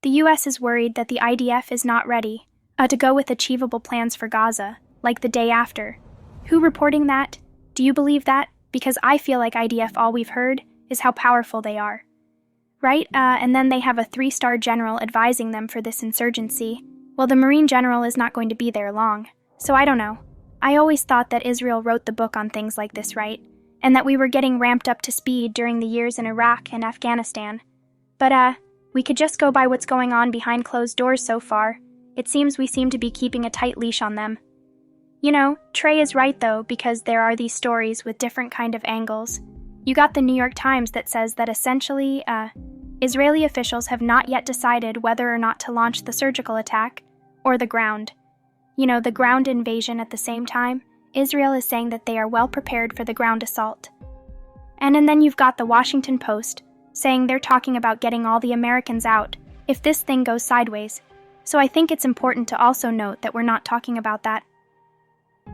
The US is worried that the IDF is not ready to go with achievable plans for Gaza, like the day after. Who reporting that? Do you believe that? Because I feel like IDF all we've heard is how powerful they are. Right? And then they have a 3-star general advising them for this insurgency. Well, the Marine general is not going to be there long. So I don't know. I always thought that Israel wrote the book on things like this, right? And that we were getting ramped up to speed during the years in Iraq and Afghanistan. But, we could just go by what's going on behind closed doors so far. It seems we seem to be keeping a tight leash on them. You know, Trey is right though, because there are these stories with different kind of angles. You got the New York Times that says that essentially, Israeli officials have not yet decided whether or not to launch the surgical attack or the ground. You know, the ground invasion at the same time. Israel is saying that they are well prepared for the ground assault. And then you've got the Washington Post saying they're talking about getting all the Americans out if this thing goes sideways. So I think it's important to also note that we're not talking about that.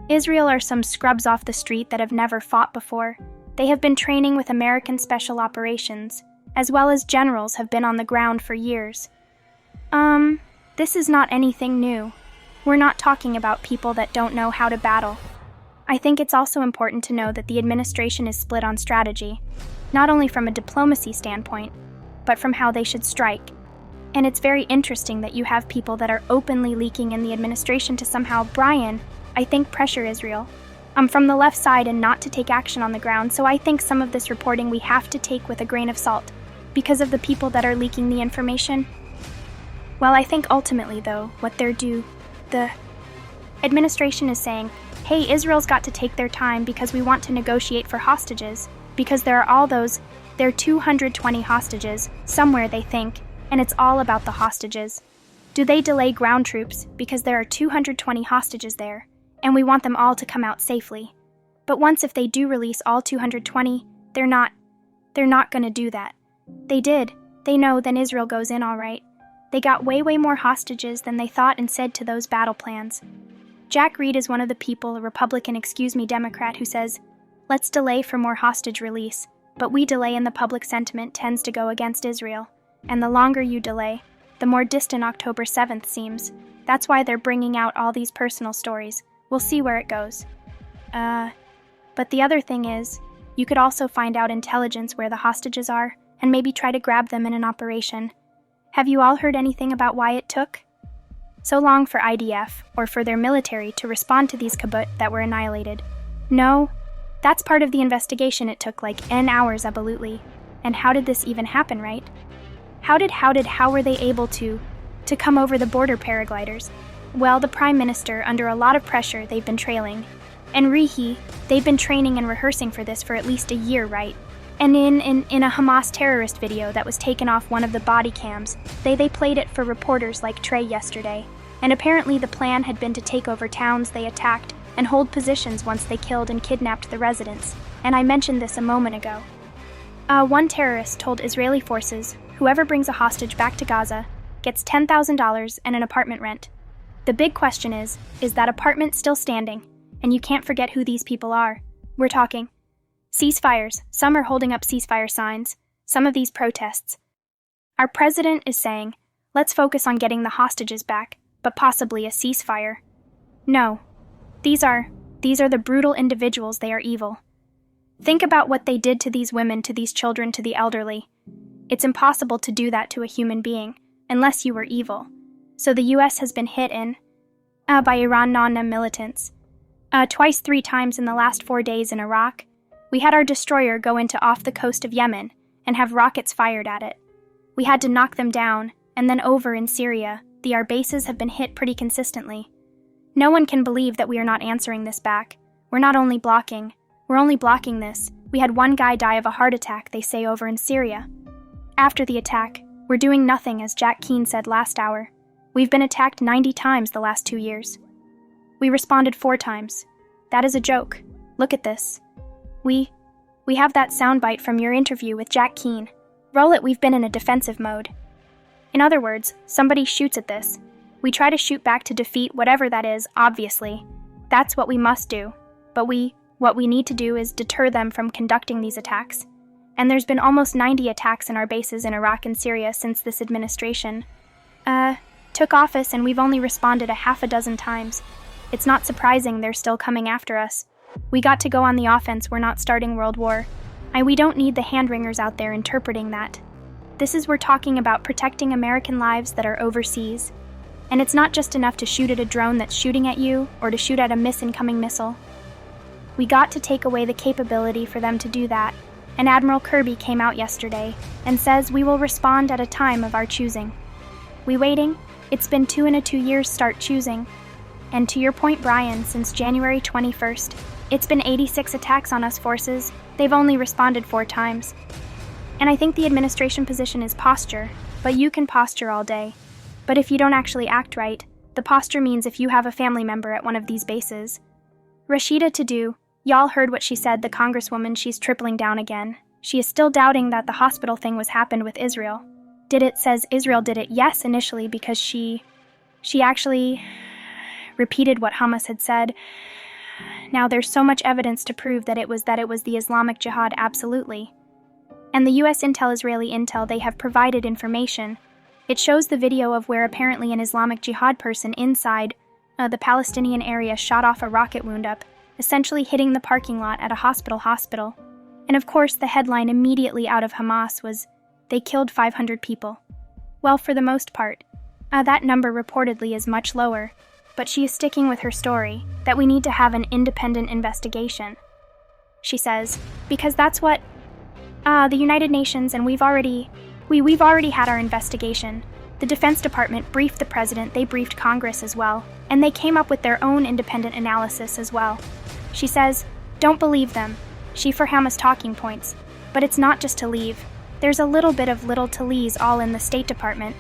Israel are some scrubs off the street that have never fought before. They have been training with American Special Operations, as well as generals have been on the ground for years. This is not anything new. We're not talking about people that don't know how to battle. I think it's also important to know that the administration is split on strategy, not only from a diplomacy standpoint, but from how they should strike. And it's very interesting that you have people that are openly leaking in the administration to somehow, Brian, I think, pressure Israel. I'm from the left side and not to take action on the ground, so I think some of this reporting we have to take with a grain of salt, because of the people that are leaking the information. Well, I think ultimately, though, what the administration is saying, hey, Israel's got to take their time because we want to negotiate for hostages, because there are 220 hostages, somewhere they think, and it's all about the hostages. Do they delay ground troops because there are 220 hostages there, and we want them all to come out safely? But once if they do release all 220, they're not going to do that. They did. They know then Israel goes in all right. They got way more hostages than they thought and said to those battle plans. Jack Reed is one of the people, a Republican, Democrat, who says, let's delay for more hostage release, but we delay and the public sentiment tends to go against Israel. And the longer you delay, the more distant October 7th seems. That's why they're bringing out all these personal stories. We'll see where it goes. But the other thing is, you could also find out intelligence where the hostages are, and maybe try to grab them in an operation. Have you all heard anything about why it took so long for IDF, or for their military, to respond to these kibbutz that were annihilated? No, that's part of the investigation. It took like N hours, absolutely. And how did this even happen, right? How were they able to come over the border, paragliders? Well, the Prime Minister, under a lot of pressure, they've been trailing. And they've been training and rehearsing for this for at least a year, right? And in a Hamas terrorist video that was taken off one of the body cams, they played it for reporters like Trey yesterday. And apparently the plan had been to take over towns they attacked and hold positions once they killed and kidnapped the residents. And I mentioned this a moment ago. One terrorist told Israeli forces, whoever brings a hostage back to Gaza gets $10,000 and an apartment rent. The big question is that apartment still standing? And you can't forget who these people are. We're talking ceasefires. Some are holding up ceasefire signs. Some of these protests. Our president is saying, let's focus on getting the hostages back, but possibly a ceasefire. No. These are the brutal individuals. They are evil. Think about what they did to these women, to these children, to the elderly. It's impossible to do that to a human being, unless you were evil. So the US has been hit by Iran non-militants. Twice, 3 times in the last 4 days in Iraq. We had our destroyer go into off the coast of Yemen and have rockets fired at it. We had to knock them down, and then over in Syria, our bases have been hit pretty consistently. No one can believe that we are not answering this back. We're only blocking this. We had one guy die of a heart attack, they say, over in Syria. After the attack, we're doing nothing, as Jack Keane said last hour. We've been attacked 90 times the last 2 years. We responded 4 times. That is a joke. Look at this. We have that soundbite from your interview with Jack Keane. Roll it. We've been in a defensive mode. In other words, somebody shoots at this. We try to shoot back to defeat whatever that is, obviously. That's what we must do. But what we need to do is deter them from conducting these attacks. And there's been almost 90 attacks in our bases in Iraq and Syria since this administration. took office and we've only responded a half a dozen times. It's not surprising they're still coming after us. We got to go on the offense, we're not starting World War. We don't need the hand-wringers out there interpreting that. We're talking about protecting American lives that are overseas. And it's not just enough to shoot at a drone that's shooting at you or to shoot at a incoming missile. We got to take away the capability for them to do that. And Admiral Kirby came out yesterday and says we will respond at a time of our choosing. We waiting? It's been 2 years start choosing. And to your point, Brian, since January 21st, it's been 86 attacks on us forces. They've only responded 4 times. And I think the administration position is posture, but you can posture all day. But if you don't actually act right, the posture means if you have a family member at one of these bases. Rashida Tadu, y'all heard what she said, the congresswoman, she's tripling down again. She is still doubting that the hospital thing was happened with Israel. Says Israel did it, yes, initially, because she actually repeated what Hamas had said. Now there's so much evidence to prove that it was the Islamic Jihad, absolutely. And the US intel, Israeli intel, they have provided information. It shows the video of where apparently an Islamic Jihad person inside the Palestinian area shot off a rocket wound up, essentially hitting the parking lot at a hospital. And of course the headline immediately out of Hamas was, they killed 500 people. Well, for the most part, that number reportedly is much lower, but she is sticking with her story, that we need to have an independent investigation. She says, because that's what the United Nations, and we've already had our investigation. The Defense Department briefed the president, they briefed Congress as well, and they came up with their own independent analysis as well. She says, don't believe them. She for Hamas talking points, but it's not just to leave. There's a little bit of little to lees all in the State Department.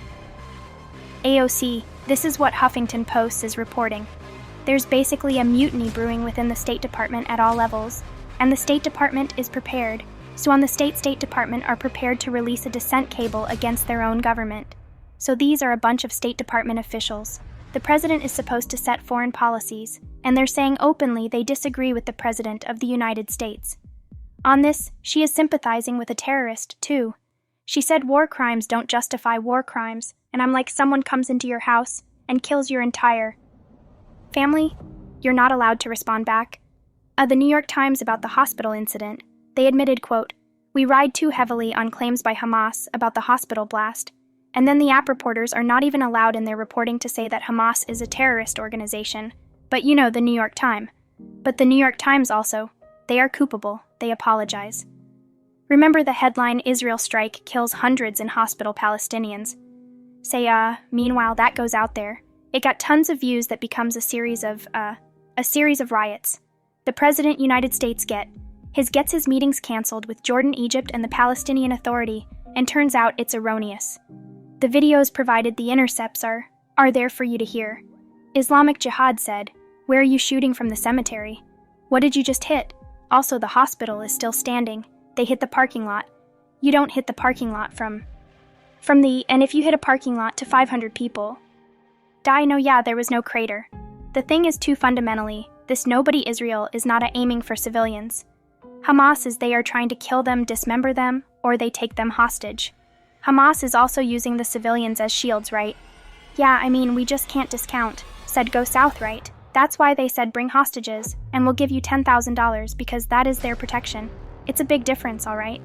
AOC, this is what Huffington Post is reporting. There's basically a mutiny brewing within the State Department at all levels, and the State Department is prepared. So on the State Department are prepared to release a dissent cable against their own government. So these are a bunch of State Department officials. The president is supposed to set foreign policies, and they're saying openly they disagree with the President of the United States. On this, she is sympathizing with a terrorist, too. She said war crimes don't justify war crimes, and I'm like, someone comes into your house and kills your entire family, you're not allowed to respond back. The New York Times about the hospital incident, they admitted, quote, we ride too heavily on claims by Hamas about the hospital blast, and then the app reporters are not even allowed in their reporting to say that Hamas is a terrorist organization. But you know, the New York Times. But the New York Times also, they are culpable, they apologize. Remember the headline, Israel strike kills hundreds in hospital Palestinians. Meanwhile that goes out there. It got tons of views that becomes a series of riots. The President United States gets his meetings canceled with Jordan, Egypt, and the Palestinian Authority, and turns out it's erroneous. The videos provided, the intercepts are there for you to hear. Islamic Jihad said, where are you shooting from the cemetery? What did you just hit? Also, the hospital is still standing. They hit the parking lot. You don't hit the parking lot and if you hit a parking lot to 500 people, there was no crater. The thing is too fundamentally, this nobody Israel is not aiming for civilians. Hamas is they are trying to kill them, dismember them, or they take them hostage. Hamas is also using the civilians as shields, right? Yeah, we just can't discount. Said go south, right? That's why they said bring hostages, and we'll give you $10,000 because that is their protection. It's a big difference, all right?